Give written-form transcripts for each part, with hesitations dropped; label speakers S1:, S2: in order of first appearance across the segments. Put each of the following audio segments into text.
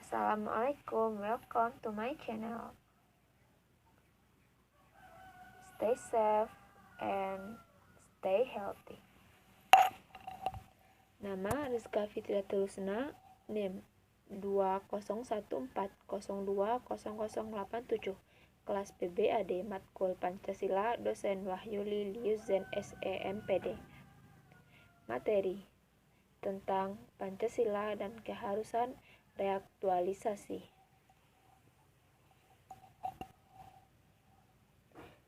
S1: Assalamualaikum, welcome to my channel. Stay safe and stay healthy. Nama Rizka Fitriatul-Husna, NIM 2014020087, kelas PBAD Matkul Pancasila, dosen Wahyu Lilius Zen SEMPD. Materi tentang Pancasila dan keharusan reaktualisasi.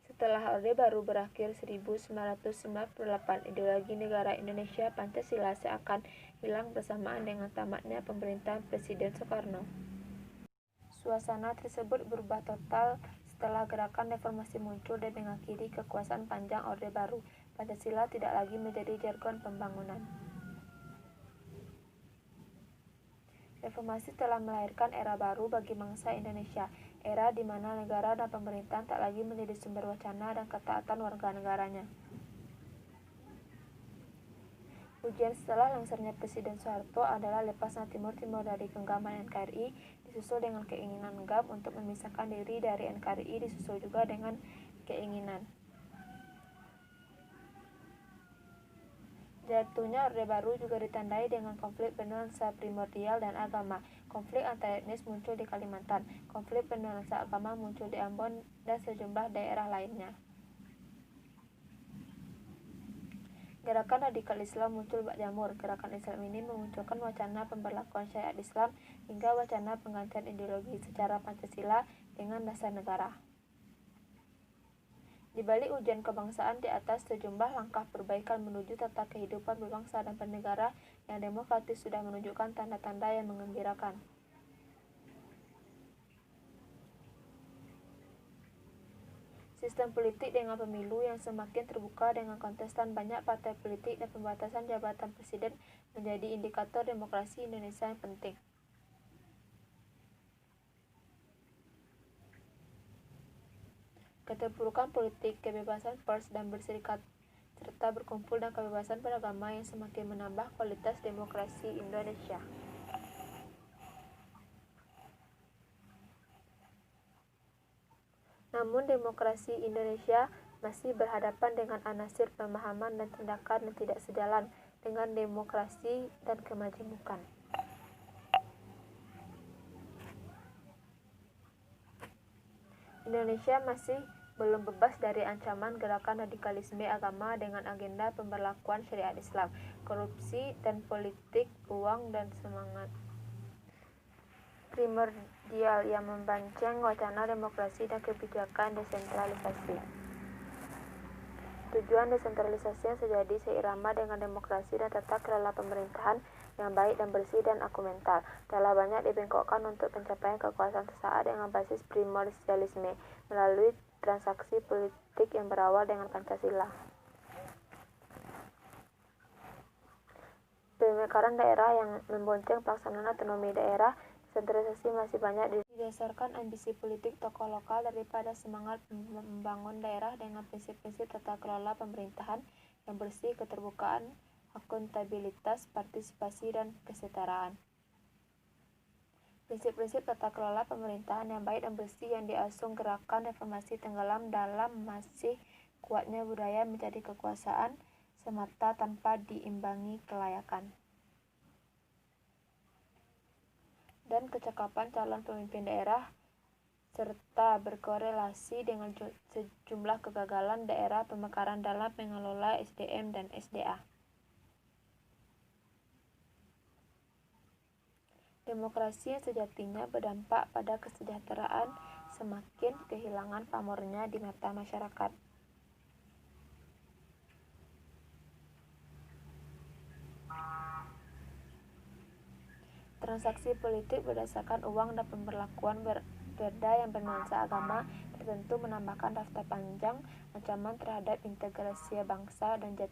S1: Setelah Orde Baru berakhir 1998, ideologi negara Indonesia Pancasila seakan hilang bersamaan dengan tamatnya pemerintahan Presiden Soekarno. Suasana tersebut berubah total setelah gerakan reformasi muncul dan mengakhiri kekuasaan panjang Orde Baru. Pancasila tidak lagi menjadi jargon pembangunan. Reformasi telah melahirkan era baru bagi bangsa Indonesia, era di mana negara dan pemerintahan tak lagi menjadi sumber wacana dan ketaatan warga negaranya. Ujian setelah lengsernya Presiden Soeharto adalah lepasnya Timur dari genggaman NKRI, disusul dengan keinginan GAM untuk memisahkan diri dari NKRI, disusul juga dengan keinginan jatuhnya Orde Baru juga ditandai dengan konflik bernuansa primordial dan agama. Konflik antar etnis muncul di Kalimantan, konflik bernuansa agama muncul di Ambon dan sejumlah daerah lainnya. Gerakan radikal Islam muncul bak jamur. Gerakan Islam ini memunculkan wacana pemberlakuan syariat Islam hingga wacana penggantian ideologi secara Pancasila dengan dasar negara. Di balik ujian kebangsaan di atas, sejumlah langkah perbaikan menuju tata kehidupan berbangsa dan bernegara yang demokratis sudah menunjukkan tanda-tanda yang menggembirakan. Sistem politik dengan pemilu yang semakin terbuka dengan kontestan banyak partai politik dan pembatasan jabatan presiden menjadi indikator demokrasi Indonesia yang penting. Keterpurukan politik, kebebasan pers dan berserikat, serta berkumpul dan kebebasan beragama yang semakin menambah kualitas demokrasi Indonesia. Namun demokrasi Indonesia masih berhadapan dengan anasir pemahaman dan tindakan yang tidak sejalan dengan demokrasi dan kemajemukan. Indonesia masih belum bebas dari ancaman gerakan radikalisme agama dengan agenda pemberlakuan syariat Islam, korupsi dan politik uang dan semangat primordial yang membanceng wacana demokrasi dan kebijakan desentralisasi. Tujuan desentralisasi yang sejadi seirama dengan demokrasi dan tata kelola pemerintahan yang baik dan bersih dan akumental telah banyak dibengkokkan untuk pencapaian kekuasaan sesaat dengan basis primordialisme melalui transaksi politik yang berawal dengan Pancasila. Pemekaran daerah yang membonceng pelaksanaan otonomi daerah, sentralisasi masih banyak didasarkan ambisi politik tokoh lokal daripada semangat membangun daerah dengan prinsip-prinsip tata kelola pemerintahan yang bersih, keterbukaan, akuntabilitas, partisipasi, dan kesetaraan. Prinsip-prinsip tata kelola pemerintahan yang baik dan bersih yang diasung gerakan reformasi tenggelam dalam masih kuatnya budaya mencari kekuasaan semata tanpa diimbangi kelayakan dan kecakapan calon pemimpin daerah, serta berkorelasi dengan sejumlah kegagalan daerah pemekaran dalam mengelola SDM dan SDA. Demokrasi yang sejatinya berdampak pada kesejahteraan semakin kehilangan pamornya di mata masyarakat. Transaksi politik berdasarkan uang dan pemberlakuan perda yang bernuansa agama tertentu menambahkan daftar panjang ancaman terhadap integrasi bangsa dan jati